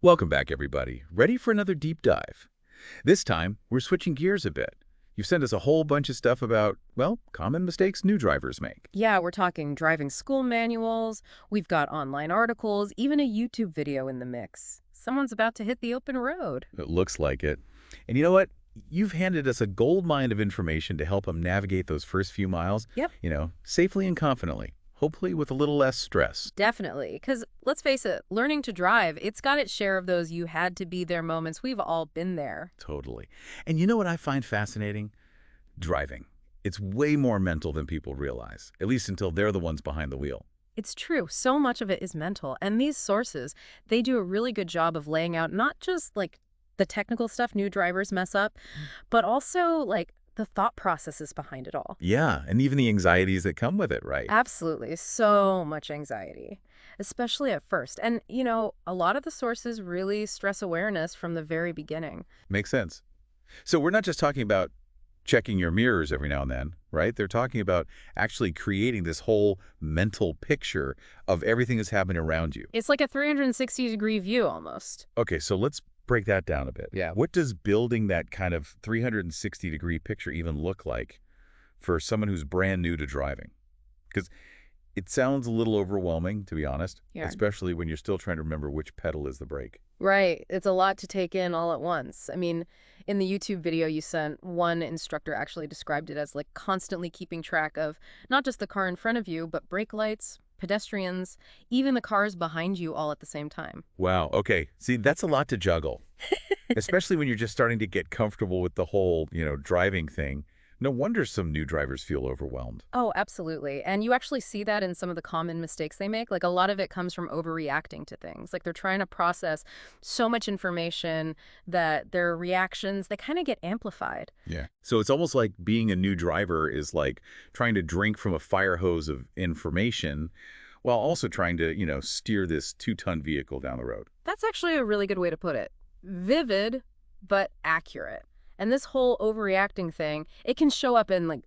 Welcome back, everybody. Ready for another deep dive? This time, we're switching gears a bit. You've sent us a whole bunch of stuff about, well, common mistakes new drivers make. Yeah, we're talking driving school manuals, we've got online articles, even a YouTube video in the mix. Someone's about to hit the open road. It looks like it. And you know what? You've handed us a gold mine of information to help them navigate those first few miles, Yep. safely and confidently, hopefully with a little less stress. Definitely, because let's face it, learning to drive, it's got its share of those you had to be there moments. We've all been there. Totally. And you know what I find fascinating? Driving. It's way more mental than people realize, at least until they're the ones behind the wheel. It's true, so much of it is mental, and these sources, they do a really good job of laying out not just like the technical stuff new drivers mess up, but also like the thought processes behind it all. Yeah, and even the anxieties that come with it, right? Absolutely. So much anxiety, especially at first. And, a lot of the sources really stress awareness from the very beginning. Makes sense. So we're not just talking about checking your mirrors every now and then, right? They're talking about actually creating this whole mental picture of everything that's happening around you. It's like a 360-degree view almost. Okay, so let's break that down a bit. Yeah. What does building that kind of 360-degree picture even look like for someone who's brand new to driving? Because it sounds a little overwhelming, to be honest, Yeah. especially when you're still trying to remember which pedal is the brake. Right. It's a lot to take in all at once. I mean, in the YouTube video you sent, one instructor actually described it as like constantly keeping track of not just the car in front of you, but brake lights, pedestrians, even the cars behind you all at the same time. Wow. Okay. See, that's a lot to juggle, especially when you're just starting to get comfortable with the whole, driving thing. No wonder some new drivers feel overwhelmed. Oh, absolutely. And you actually see that in some of the common mistakes they make. Like a lot of it comes from overreacting to things. Like they're trying to process so much information that their reactions, they kind of get amplified. Yeah. So it's almost like being a new driver is like trying to drink from a fire hose of information while also trying to, steer this 2-ton vehicle down the road. That's actually a really good way to put it. Vivid, but accurate. And this whole overreacting thing, it can show up in like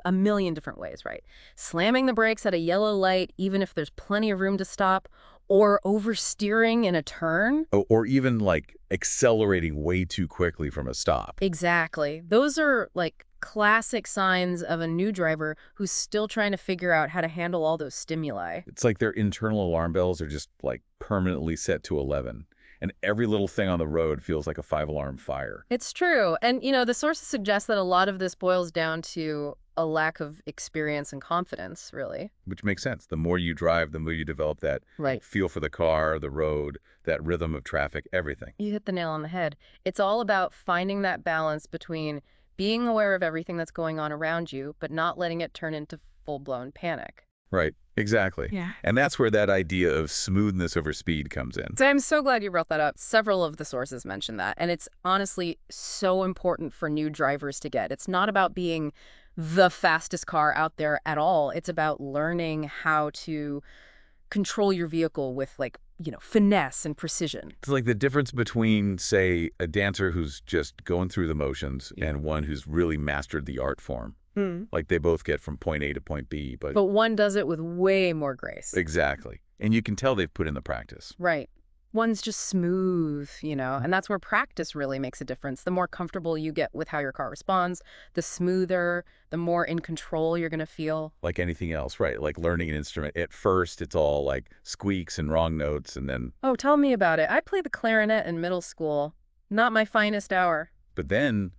a million different ways, right? Slamming the brakes at a yellow light, even if there's plenty of room to stop, or oversteering in a turn. Or even like accelerating way too quickly from a stop. Exactly. Those are like classic signs of a new driver who's still trying to figure out how to handle all those stimuli. It's like their internal alarm bells are just like permanently set to 11. And every little thing on the road feels like a 5-alarm fire. It's true. And, the sources suggest that a lot of this boils down to a lack of experience and confidence, really. Which makes sense. The more you drive, the more you develop that Right. feel for the car, the road, that rhythm of traffic, everything. You hit the nail on the head. It's all about finding that balance between being aware of everything that's going on around you, but not letting it turn into full-blown panic. Right, exactly. Yeah. And that's where that idea of smoothness over speed comes in. So I'm so glad you brought that up. Several of the sources mention that, and it's honestly so important for new drivers to get. It's not about being the fastest car out there at all. It's about learning how to control your vehicle with finesse and precision. It's like the difference between, say, a dancer who's just going through the motions and one who's really mastered the art form. Like they both get from point A to point B, but one does it with way more grace. exactly. And you can tell they've put in the practice. Right. One's just smooth, and that's where practice really makes a difference. The more comfortable you get with how your car responds, the smoother, the more in control you're going to feel. Like anything else, right? Like learning an instrument. At first, it's all like squeaks and wrong notes, and then, Oh, tell me about it. I played the clarinet in middle school. Not my finest hour. but then,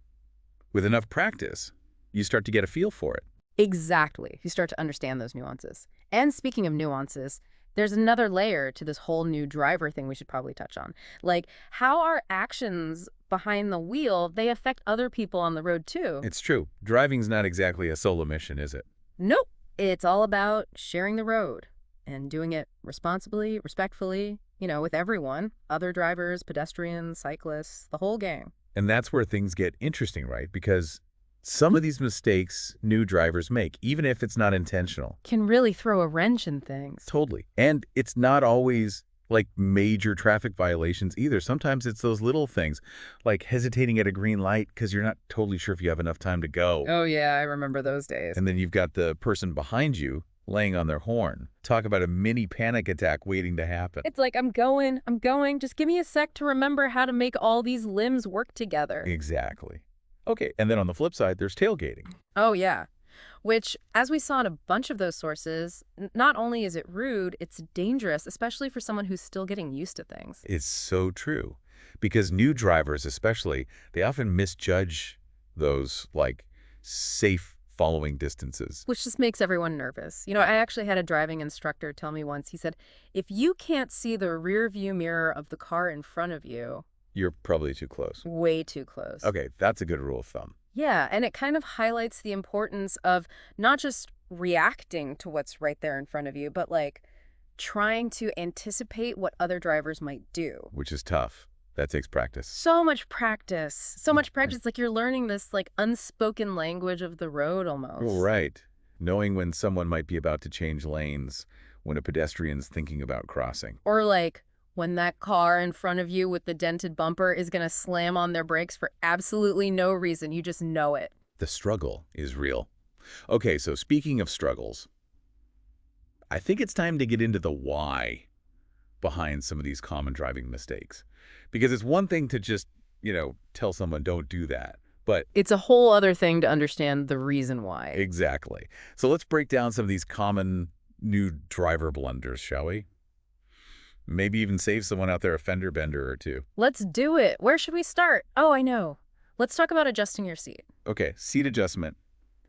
with enough practice, you start to get a feel for it. Exactly. You start to understand those nuances. And speaking of nuances, there's another layer to this whole new driver thing we should probably touch on. Like how our actions behind the wheel, they affect other people on the road too. It's true. Driving's not exactly a solo mission, is it? Nope. It's all about sharing the road and doing it responsibly, respectfully, with everyone, other drivers, pedestrians, cyclists, the whole gang. And that's where things get interesting, right? Because some of these mistakes new drivers make, even if it's not intentional. Can really throw a wrench in things. Totally. And it's not always like major traffic violations either. Sometimes it's those little things, like hesitating at a green light because you're not totally sure if you have enough time to go. Oh, yeah, I remember those days. And then you've got the person behind you laying on their horn. Talk about a mini panic attack waiting to happen. It's like, I'm going. Just give me a sec to remember how to make all these limbs work together. Exactly. Okay, and then on the flip side, there's tailgating. Oh, yeah. Which, as we saw in a bunch of those sources, not only is it rude, it's dangerous, especially for someone who's still getting used to things. It's so true. Because new drivers especially, they often misjudge those, like, safe following distances. Which just makes everyone nervous. You know, I actually had a driving instructor tell me once, he said, if you can't see the rear view mirror of the car in front of you, You're probably too close. way too close. Okay, that's a good rule of thumb. Yeah, and it kind of highlights the importance of not just reacting to what's right there in front of you, but like trying to anticipate what other drivers might do. Which is tough. That takes practice. So much practice. So much practice. Like you're learning this like unspoken language of the road almost. Right. Knowing when someone might be about to change lanes, when a pedestrian's thinking about crossing. Or like when that car in front of you with the dented bumper is going to slam on their brakes for absolutely no reason. You just know it. The struggle is real. Okay, so speaking of struggles, I think it's time to get into the why behind some of these common driving mistakes. Because it's one thing to just, tell someone don't do that. But It's a whole other thing to understand the reason why. exactly. So let's break down some of these common new driver blunders, shall we? Maybe even save someone out there a fender bender or two. Let's do it. Where should we start? Oh, I know. Let's talk about adjusting your seat. Okay, seat adjustment.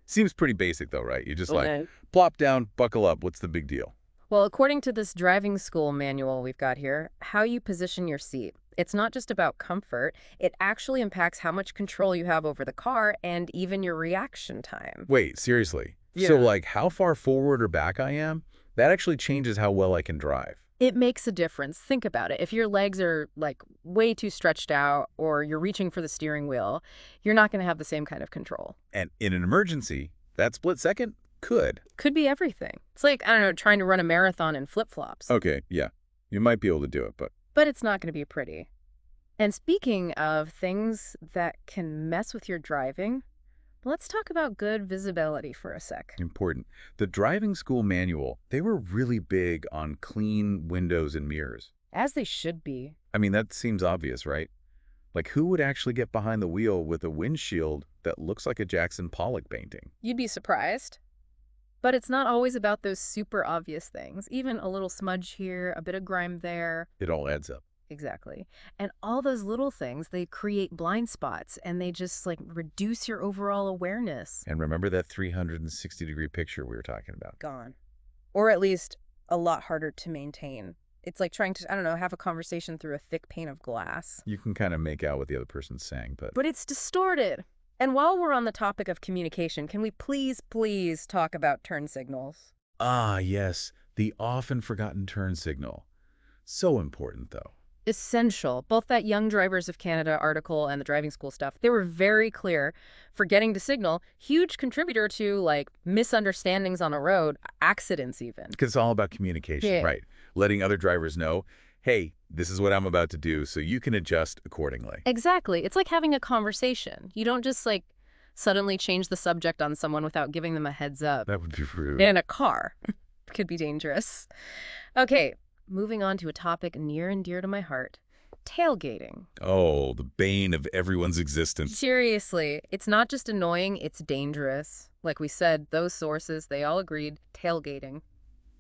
Seems pretty basic though, right? You just Okay. plop down, buckle up. What's the big deal? Well, according to this driving school manual we've got here, how you position your seat, it's not just about comfort. It actually impacts how much control you have over the car and even your reaction time. Wait, seriously? So Yeah. how far forward or back I am, that actually changes how well I can drive. It makes a difference. Think about it. If your legs are like way too stretched out or you're reaching for the steering wheel, you're not going to have the same kind of control. And in an emergency, that split second could. Could be everything. It's like, I don't know, trying to run a marathon in flip-flops. Okay, yeah. You might be able to do it, but But it's not going to be pretty. And speaking of things that can mess with your driving, let's talk about good visibility for a sec. important. The driving school manual, they were really big on clean windows and mirrors. As they should be. I mean, that seems obvious, right? Like, who would actually get behind the wheel with a windshield that looks like a Jackson Pollock painting? You'd be surprised. But it's not always about those super obvious things. Even a little smudge here, a bit of grime there. It all adds up. Exactly. And all those little things, they create blind spots and they just like reduce your overall awareness. And remember that 360-degree picture we were talking about? Gone. Or at least a lot harder to maintain. It's like trying to, I don't know, have a conversation through a thick pane of glass. You can kind of make out what the other person's saying, but But it's distorted. And while we're on the topic of communication, can we please talk about turn signals? ah, yes, the often forgotten turn signal. So important, though. Essential. Both that Young Drivers of Canada article and the driving school stuff, they were very clear. Forgetting to signal, huge contributor to like misunderstandings on a road, accidents even. Because it's all about communication, Yeah. right? Letting other drivers know, hey, this is what I'm about to do, so you can adjust accordingly. Exactly. It's like having a conversation. You don't just like suddenly change the subject on someone without giving them a heads up. That would be rude. In a car. Could be dangerous. Okay, moving on to a topic near and dear to my heart. Tailgating. Oh, the bane of everyone's existence. Seriously, it's not just annoying, it's dangerous. Like we said, those sources, they all agreed, tailgating.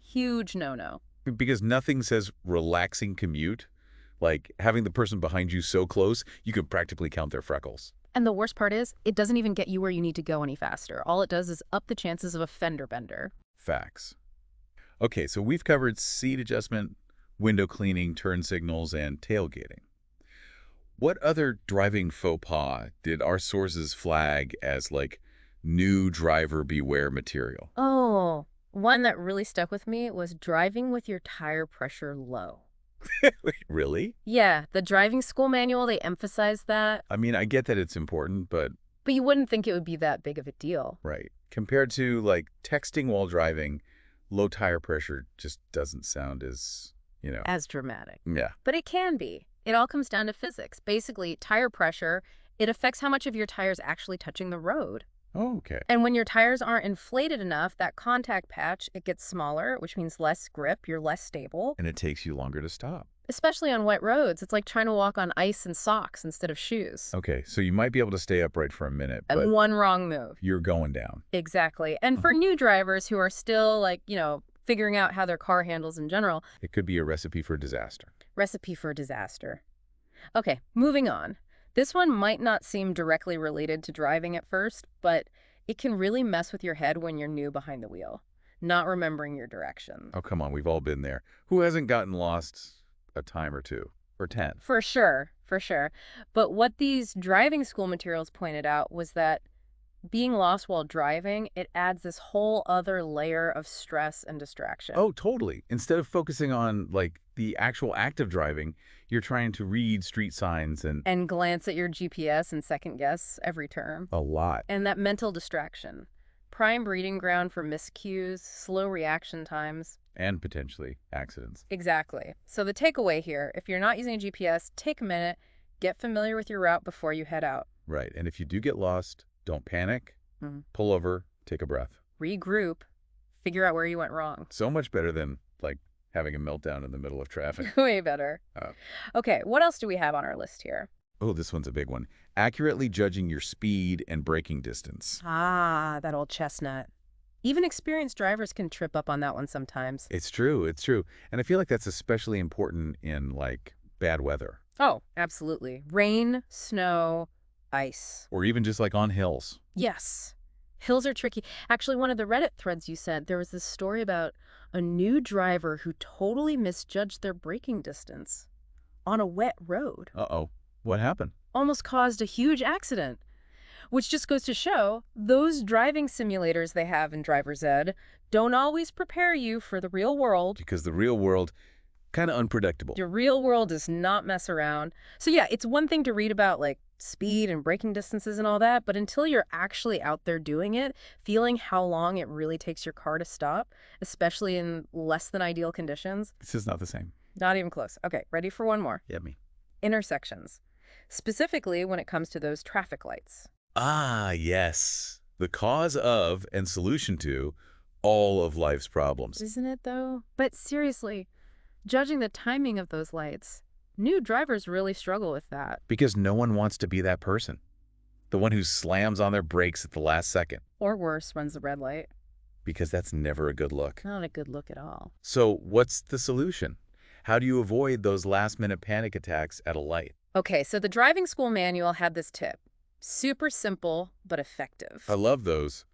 Huge no-no. Because nothing says relaxing commute, like having the person behind you so close, you could practically count their freckles. And the worst part is, it doesn't even get you where you need to go any faster. All it does is up the chances of a fender bender. Facts. Okay, so we've covered seat adjustment, window cleaning, turn signals, and tailgating. What other driving faux pas did our sources flag as, like, new driver beware material? Oh, one that really stuck with me was driving with your tire pressure low. Wait, really? Yeah, the driving school manual, they emphasize that, I mean, I get that it's important, but, but you wouldn't think it would be that big of a deal. right. Compared to, like, texting while driving, low tire pressure just doesn't sound as, As dramatic. yeah. But it can be. It all comes down to physics. Basically, tire pressure, it affects how much of your tire's actually touching the road. Oh, okay. And when your tires aren't inflated enough, that contact patch, it gets smaller, which means less grip, you're less stable. And it takes you longer to stop. Especially on wet roads, it's like trying to walk on ice and socks instead of shoes. Okay, so you might be able to stay upright for a minute, but And one wrong move. you're going down. Exactly. And for new drivers who are still figuring out how their car handles in general, It could be a recipe for disaster. recipe for disaster. Okay, moving on. This one might not seem directly related to driving at first, but it can really mess with your head when you're new behind the wheel, not remembering your directions. Oh, come on, we've all been there. Who hasn't gotten lost a time or two? Or 10? For sure, for sure. But what these driving school materials pointed out was that being lost while driving, it adds this whole other layer of stress and distraction. Oh, totally. Instead of focusing on, like, the actual act of driving, you're trying to read street signs And glance at your GPS and second guess every turn. a lot. And that mental distraction. Prime breeding ground for miscues, slow reaction times. And potentially accidents. Exactly. So the takeaway here, if you're not using a GPS, take a minute, get familiar with your route before you head out. Right. And if you do get lost, don't panic. Pull over, take a breath. Regroup, figure out where you went wrong. So much better than, like, having a meltdown in the middle of traffic. Way better. Uh, Okay, what else do we have on our list here? Oh, this one's a big one. Accurately judging your speed and braking distance. Ah, that old chestnut. Even experienced drivers can trip up on that one sometimes. It's true, it's true. And I feel like that's especially important in, like, bad weather. Oh, absolutely. Rain, snow, ice. Or even just, like, on hills. Yes. Hills are tricky. Actually, one of the Reddit threads you said, there was this story about a new driver who totally misjudged their braking distance on a wet road. Uh-oh. What happened? Almost caused a huge accident. Which just goes to show those driving simulators they have in driver's ed don't always prepare you for the real world. Because the real world, kind of unpredictable. The real world does not mess around. So yeah, it's one thing to read about like speed and braking distances and all that, but until you're actually out there doing it, feeling how long it really takes your car to stop, especially in less than ideal conditions, This is not the same. not even close. Okay, ready for one more? Yeah, me. Intersections. Specifically when it comes to those traffic lights. Ah, yes. The cause of and solution to all of life's problems. Isn't it, though? But seriously, judging the timing of those lights, new drivers really struggle with that. Because no one wants to be that person. The one who slams on their brakes at the last second. Or worse, runs the red light. Because that's never a good look. Not a good look at all. So what's the solution? How do you avoid those last-minute panic attacks at a light? Okay, so the driving school manual had this tip. Super simple, but effective. I love those.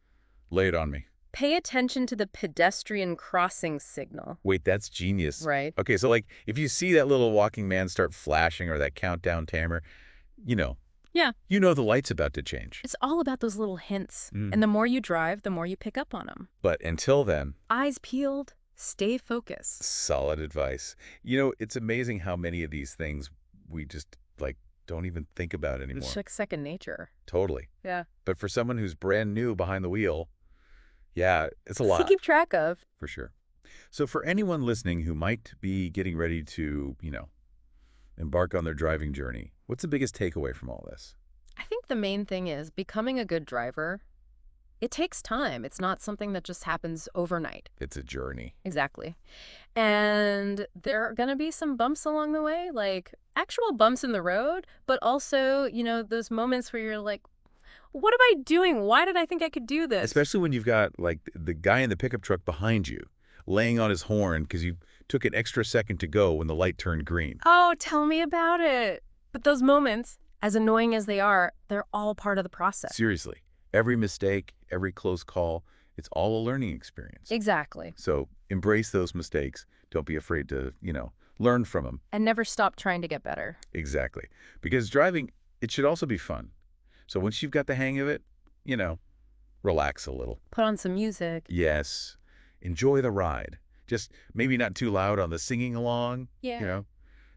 Lay it on me. Pay attention to the pedestrian crossing signal. Wait, that's genius. Right. Okay, so like if you see that little walking man start flashing or that countdown timer, Yeah. You know the light's about to change. It's all about those little hints. Mm. And the more you drive, the more you pick up on them. But until then, Eyes peeled, stay focused. solid advice. It's amazing how many of these things we just don't even think about anymore. It's like second nature. Totally. Yeah. But for someone who's brand new behind the wheel, yeah, it's a To lot. keep track of. For sure. So for anyone listening who might be getting ready to, embark on their driving journey, what's the biggest takeaway from all this? I think the main thing is becoming a good driver, it takes time. It's not something that just happens overnight. It's a journey. Exactly. And there are going to be some bumps along the way, like actual bumps in the road, but also, those moments where you're like, what am I doing? Why did I think I could do this? Especially when you've got, the guy in the pickup truck behind you, laying on his horn because you took an extra second to go when the light turned green. Oh, tell me about it. But those moments, as annoying as they are, they're all part of the process. Seriously. Every mistake, every close call, it's all a learning experience. Exactly. So embrace those mistakes. Don't be afraid to, learn from them. And never stop trying to get better. Exactly. Because driving, it should also be fun. So once you've got the hang of it, relax a little. Put on some music. Yes. Enjoy the ride. Just maybe not too loud on the singing along, Yeah.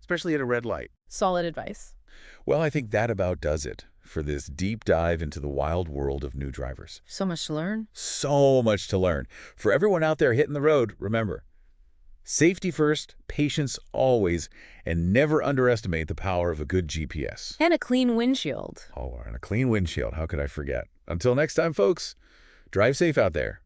especially at a red light. Solid advice. Well, I think that about does it for this deep dive into the wild world of new drivers. So much to learn. So much to learn. For everyone out there hitting the road, remember, Safety first, patience always, and never underestimate the power of a good GPS. And a clean windshield. Oh, and a clean windshield. How could I forget? Until next time, folks, drive safe out there.